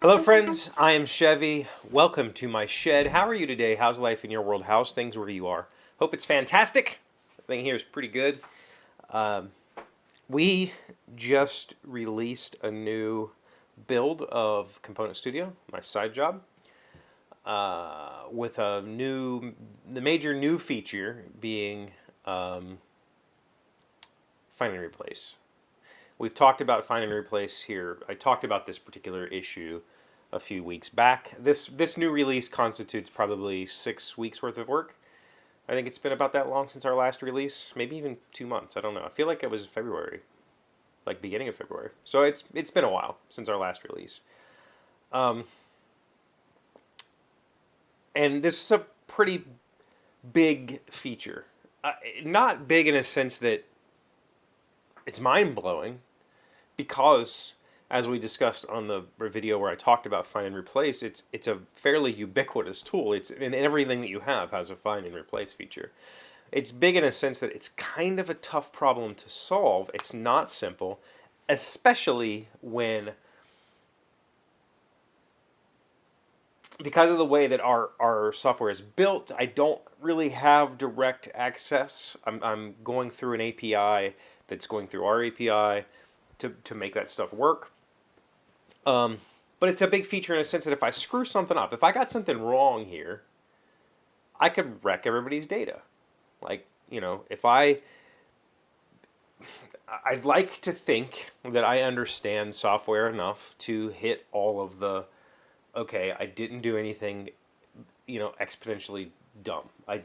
Hello, friends. I am Chevee. Welcome to my shed. How are you today? How's life in your world? How's things where you are? Hope it's fantastic. Everything here is pretty good. We just released a new build of Component Studio, my side job, with the major new feature being find and replace. We've talked about find and replace here. I talked about this particular issue a few weeks back. This new release constitutes probably 6 weeks worth of work. I think it's been about that long since our last release, maybe even 2 months. I don't know. I feel like it was February, like beginning of February. So it's been a while since our last release. And this is a pretty big feature. Not big in a sense that it's mind blowing, because as we discussed on the video where I talked about find and replace, it's a fairly ubiquitous tool. It's in everything that you have has a find and replace feature. It's big in a sense that it's kind of a tough problem to solve. It's not simple, especially when, because of the way that our software is built, I don't really have direct access. I'm going through an API that's going through our API to make that stuff work. But it's a big feature in a sense that if I screw something up, if I got something wrong here, I could wreck everybody's data. Like, I'd like to think that I understand software enough to hit all of the, okay, I didn't do anything, exponentially dumb. I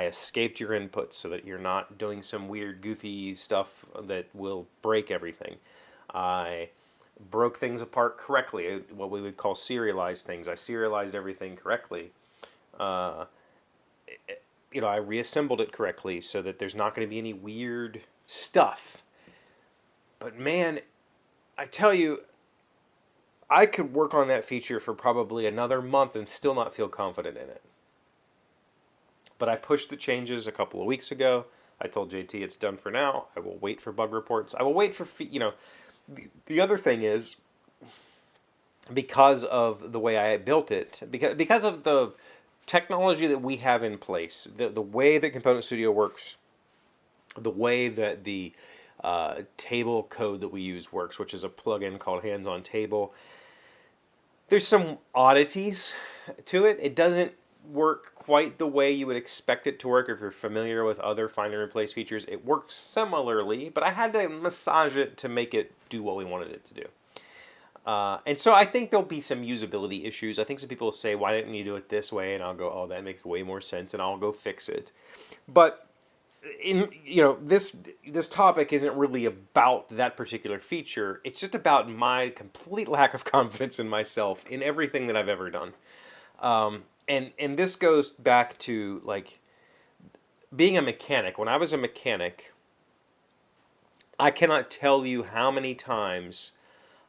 escaped your inputs so that you're not doing some weird, goofy stuff that will break everything. I broke things apart correctly, what we would call serialized things. I serialized everything correctly. I reassembled it correctly so that there's not going to be any weird stuff. But man, I tell you, I could work on that feature for probably another month and still not feel confident in it. But I pushed the changes a couple of weeks ago. I told JT it's done for now. I will wait for bug reports. I will wait for, the other thing is, because of the way I built it, because of the technology that we have in place, the way that Component Studio works, the way that the table code that we use works, which is a plugin called Hands on Table, there's some oddities to it. It doesn't work quite the way you would expect it to work if you're familiar with other find and replace features. It works similarly, but I had to massage it to make it do what we wanted it to do. And so I think there'll be some usability issues. I think some people will say, why didn't you do it this way? And I'll go, oh, that makes way more sense, and I'll go fix it. But this topic isn't really about that particular feature. It's just about my complete lack of confidence in myself in everything that I've ever done. And this goes back to, like, being a mechanic. When I was a mechanic, I cannot tell you how many times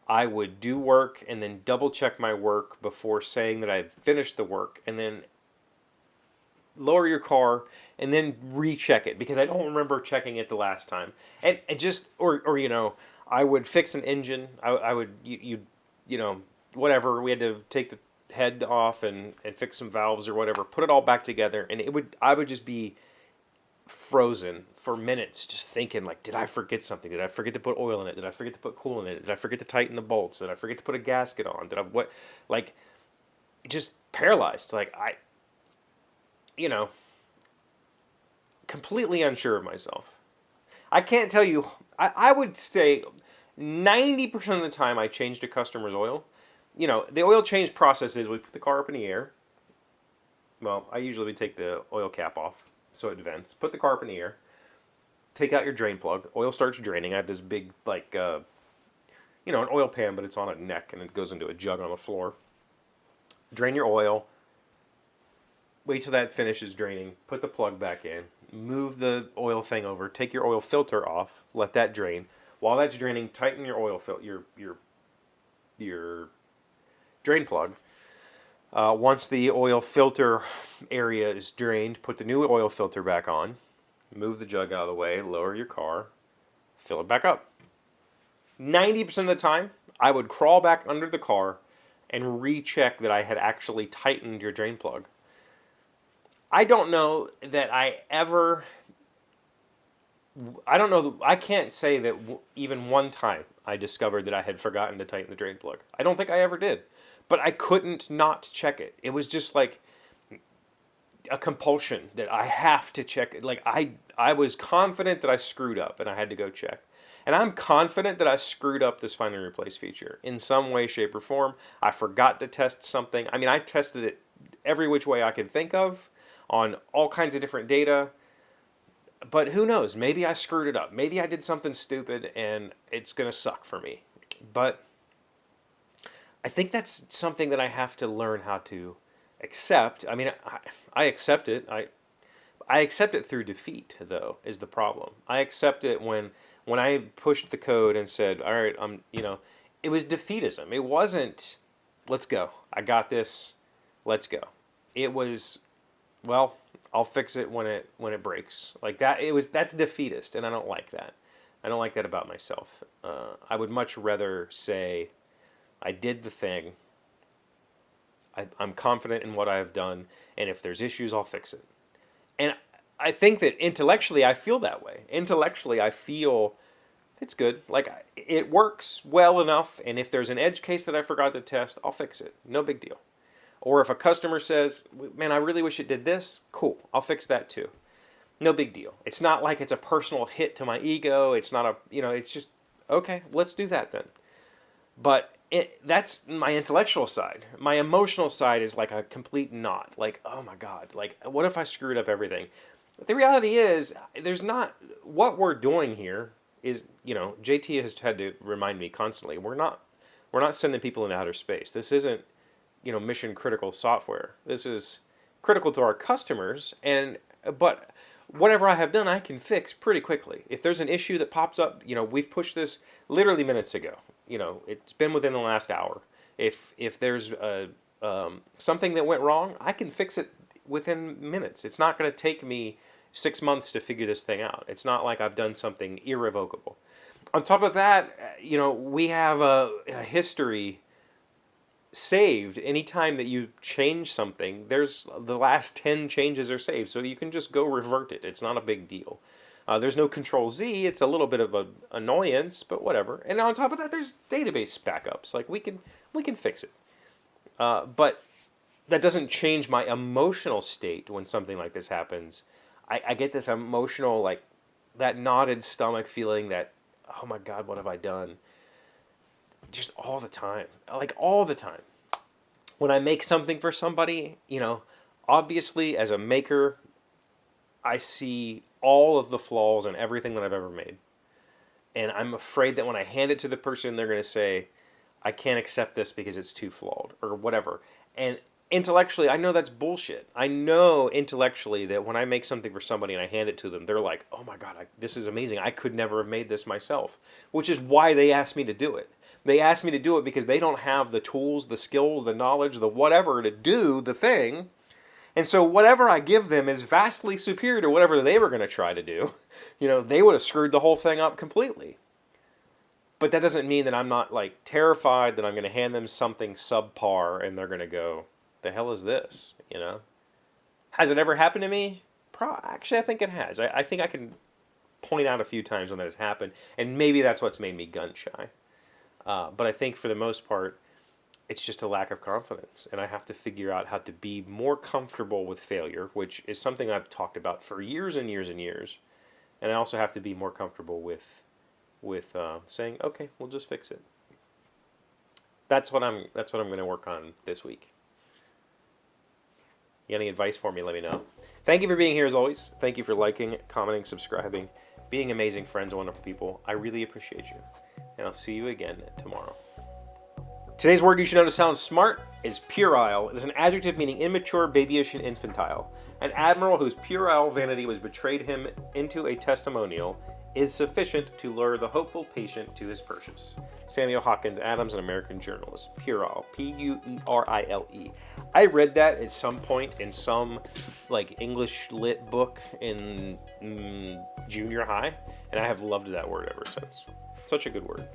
I would do work and then double check my work before saying that I've finished the work, and then lower your car and then recheck it because I don't remember checking it the last time. And just, or I would fix an engine. I would, whatever. We had to take the head off and fix some valves or whatever, put it all back together, and I would just be frozen for minutes just thinking, like, did I forget something? Did I forget to put oil in it? Did I forget to put coolant in it? Did I forget to tighten the bolts? Did I forget to put a gasket on? Just paralyzed. Like, completely unsure of myself. I can't tell you, I would say 90% of the time I changed a customer's oil. The oil change process is we put the car up in the air. Well, I usually would take the oil cap off so it vents. Put the car up in the air. Take out your drain plug. Oil starts draining. I have this big, an oil pan, but it's on a neck and it goes into a jug on the floor. Drain your oil. Wait till that finishes draining. Put the plug back in. Move the oil thing over. Take your oil filter off. Let that drain. While that's draining, tighten your oil your drain plug. Once the oil filter area is drained, put the new oil filter back on. Move the jug out of the way. Lower your car. Fill it back up. 90% of the time, I would crawl back under the car and recheck that I had actually tightened your drain plug. I don't know that I can't say that even one time I discovered that I had forgotten to tighten the drain plug. I don't think I ever did. But I couldn't not check it. It was just like a compulsion that I have to check it. Like I was confident that I screwed up and I had to go check. And I'm confident that I screwed up this find and replace feature in some way, shape, or form. I forgot to test something. I mean, I tested it every which way I could think of on all kinds of different data. But who knows? Maybe I screwed it up. Maybe I did something stupid and it's going to suck for me. But I think that's something that I have to learn how to accept. I mean, I accept it. I accept it through defeat, though, is the problem. I accept it when I pushed the code and said, all right, it was defeatism. It wasn't, let's go. I got this. Let's go. It was, well, I'll fix it when it breaks. Like that, that's defeatist, and I don't like that. I don't like that about myself. I would much rather say, I did the thing. I'm confident in what I have done, and if there's issues, I'll fix it. And I think that intellectually, I feel that way. Intellectually, I feel it's good. Like, it works well enough, and if there's an edge case that I forgot to test, I'll fix it. No big deal. Or if a customer says, man, I really wish it did this, cool, I'll fix that too. No big deal. It's not like it's a personal hit to my ego. It's not it's just, okay, let's do that then. But that's my intellectual side. My emotional side is like a complete knot. Like, oh my God, like, what if I screwed up everything? But the reality is, there's not, what we're doing here is, JT has had to remind me constantly, we're not sending people into outer space. This isn't, mission critical software. This is critical to our customers, but whatever I have done, I can fix pretty quickly. If there's an issue that pops up, we've pushed this literally minutes ago. It's been within the last hour. If there's something that went wrong, I can fix it within minutes. It's not going to take me 6 months to figure this thing out. It's not like I've done something irrevocable. On top of that, we have a history saved. Anytime that you change something, there's the last 10 changes are saved, so you can just go revert it. It's not a big deal. There's no Control Z. It's a little bit of an annoyance, but whatever. And on top of that, there's database backups. Like we can fix it. But that doesn't change my emotional state when something like this happens. I get this emotional, like that knotted stomach feeling that, oh my God, what have I done? Just all the time. Like all the time. When I make something for somebody, obviously as a maker, I see all of the flaws in everything that I've ever made. And I'm afraid that when I hand it to the person, they're going to say, I can't accept this because it's too flawed or whatever. And intellectually, I know that's bullshit. I know intellectually that when I make something for somebody and I hand it to them, they're like, oh my God, this is amazing. I could never have made this myself, which is why they asked me to do it. They asked me to do it because they don't have the tools, the skills, the knowledge, the whatever to do the thing. And so whatever I give them is vastly superior to whatever they were going to try to do. They would have screwed the whole thing up completely. But that doesn't mean that I'm not like terrified that I'm going to hand them something subpar and they're going to go, the hell is this? Has it ever happened to me? Actually, I think it has. I think I can point out a few times when that has happened, and maybe that's what's made me gun shy. But I think for the most part, it's just a lack of confidence, and I have to figure out how to be more comfortable with failure, which is something I've talked about for years and years and years. And I also have to be more comfortable with saying, okay, we'll just fix it. That's what I'm going to work on this week. You got any advice for me, let me know. Thank you for being here as always. Thank you for liking, commenting, subscribing, being amazing friends, wonderful people. I really appreciate you. And I'll see you again tomorrow. Today's word you should know to sound smart is puerile. It is an adjective meaning immature, babyish, and infantile. An admiral whose puerile vanity was betrayed him into a testimonial is sufficient to lure the hopeful patient to his purchase. Samuel Hawkins Adams, an American journalist. Puerile. Puerile. I read that at some point in some English lit book in junior high, and I have loved that word ever since. Such a good word.